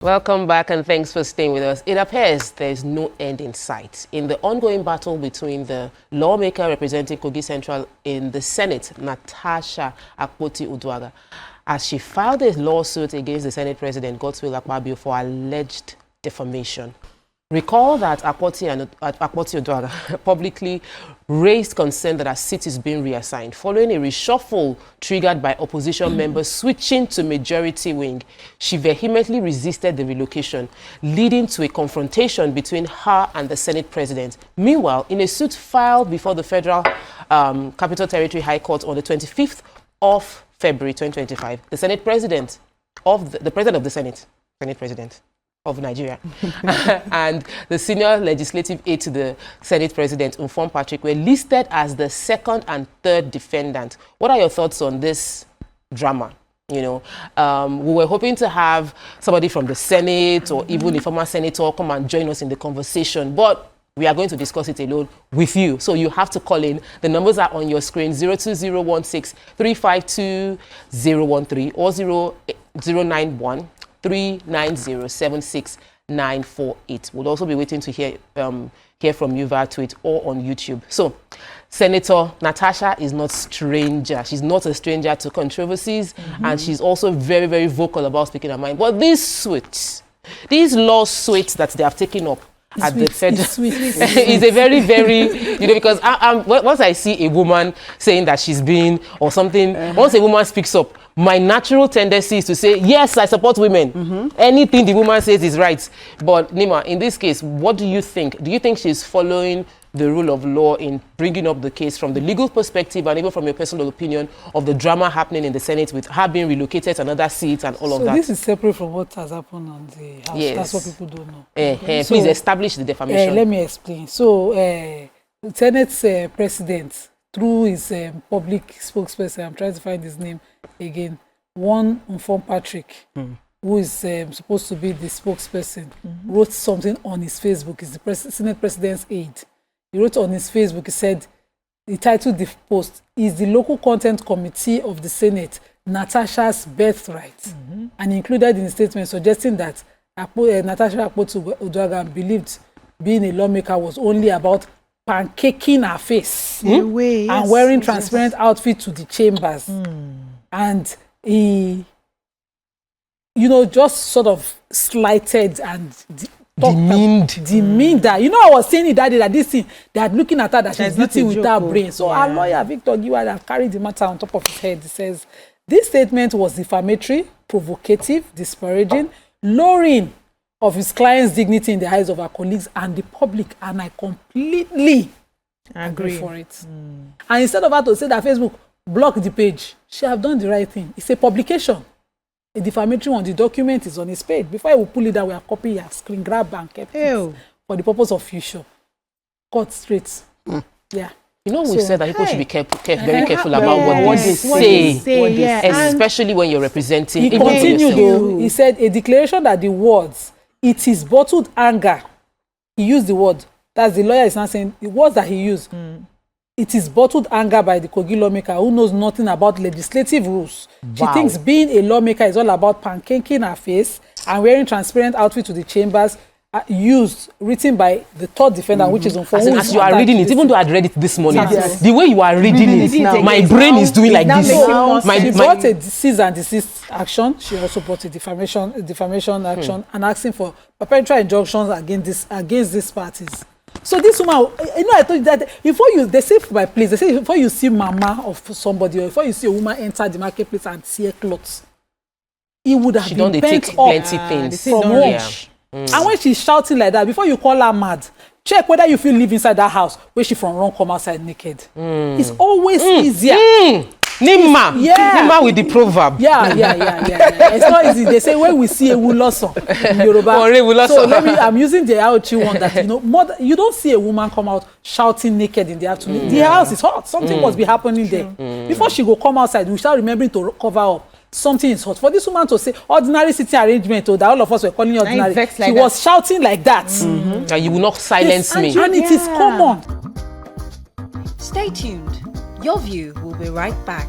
Welcome back and thanks for staying with us. It appears there is no end in sight in the ongoing battle between the lawmaker representing Kogi Central in the Senate, Natasha Akpabio, as she filed a lawsuit against the Senate President, Akpabio, for alleged defamation. Recall that Akpabio publicly raised concern that her seat is being reassigned following a reshuffle triggered by opposition members switching to majority wing. She vehemently resisted the relocation, leading to a confrontation between her and the Senate President. Meanwhile, in a suit filed before the Federal Capital Territory High Court on the 25th of February 2025, the Senate President of the President of the Senate President of Nigeria and the senior legislative aide to the Senate President, Patrick, were listed as the second and third defendant. What are your thoughts on this drama? You know, we were hoping to have somebody from the Senate or even a former senator come and join us in the conversation, but we are going to discuss it alone with you. So you have to call in. The numbers are on your screen: 02016 352 013 or 091 390-76948. We'll also be waiting to hear from you via tweet or on YouTube. So, Senator Natasha is not stranger. She's not a stranger to controversies, and she's also very, very vocal about speaking her mind. But these lawsuits that they have taken up at the federal is a very, very, because once I see a woman saying that she's been or something, once a woman speaks up, my natural tendency is to say, yes, I support women. Anything the woman says is right. But Nyma, in this case, what do you think? Do you think she's following the rule of law in bringing up the case from the legal perspective and even from your personal opinion of the drama happening in the Senate with her being relocated to another seat and all of that? So this is separate from what has happened on the House. Yes. That's what people don't know. Please establish the defamation. Let me explain. So the Senate's president, through his public spokesperson, I'm trying to find his name again, Patrick, who is supposed to be the spokesperson, wrote something on his Facebook. He's the Senate president's aide. He wrote on his Facebook, he said, the title of the post is "The Local Content Committee of the Senate, Natasha's Birthright," and included in the statement suggesting that Natasha Akpabio believed being a lawmaker was only about pancaking her face and wearing transparent outfit to the chambers. And he, just sort of slighted and demeaned that. I was saying that day that this thing, they are looking at her that she's beating with her brain. So our lawyer, Victor Giwa, that carried the matter on top of his head. He says, this statement was defamatory, provocative, disparaging, lowering of his client's dignity in the eyes of our colleagues and the public, and I completely agree for it. And instead of her to say that Facebook blocked the page, she have done the right thing. It's a publication. A defamatory one, the document is on his page. Before I will pull it down, we have copied it, screen grab and kept it for the purpose of future. Cut straight. Yeah. We said that people should be very careful about what they say, especially when you're representing. He continued though. He said a declaration that the words, "It is bottled anger." He used the word. That's the lawyer is not saying the words that he used. It is bottled anger by the Kogi lawmaker who knows nothing about legislative rules. She thinks being a lawmaker is all about pancaking her face and wearing transparent outfit to the chambers, written by the third defendant, which is on phone. As you are reading it, even though I read it this morning, the way you are reading it, my brain is doing like this. She brought a cease and desist action. She also brought a defamation action and asking for perpetual injunctions against these parties. So this woman, I told you that they say by place, they say before you see mama of somebody or before you see a woman enter the marketplace and see her clothes, it would have been pent up plenty things from home. And when she's shouting like that, before you call her mad, check whether you feel live inside that house where she from wrong come outside naked. It's always easier. Nyma. Nyma with the proverb. Yeah. It's not easy. They say when we see a wuloso in Yoruba. So I'm using the Aochi one that you don't see a woman come out shouting naked in the afternoon. The house is hot. Something must be happening there. Before she go come outside, we start remembering to cover up. Something is hot. For this woman to say ordinary sitting arrangement, that all of us were calling ordinary, she was shouting like that. And you will not silence me. And it is common. Stay tuned. Your View will be right back.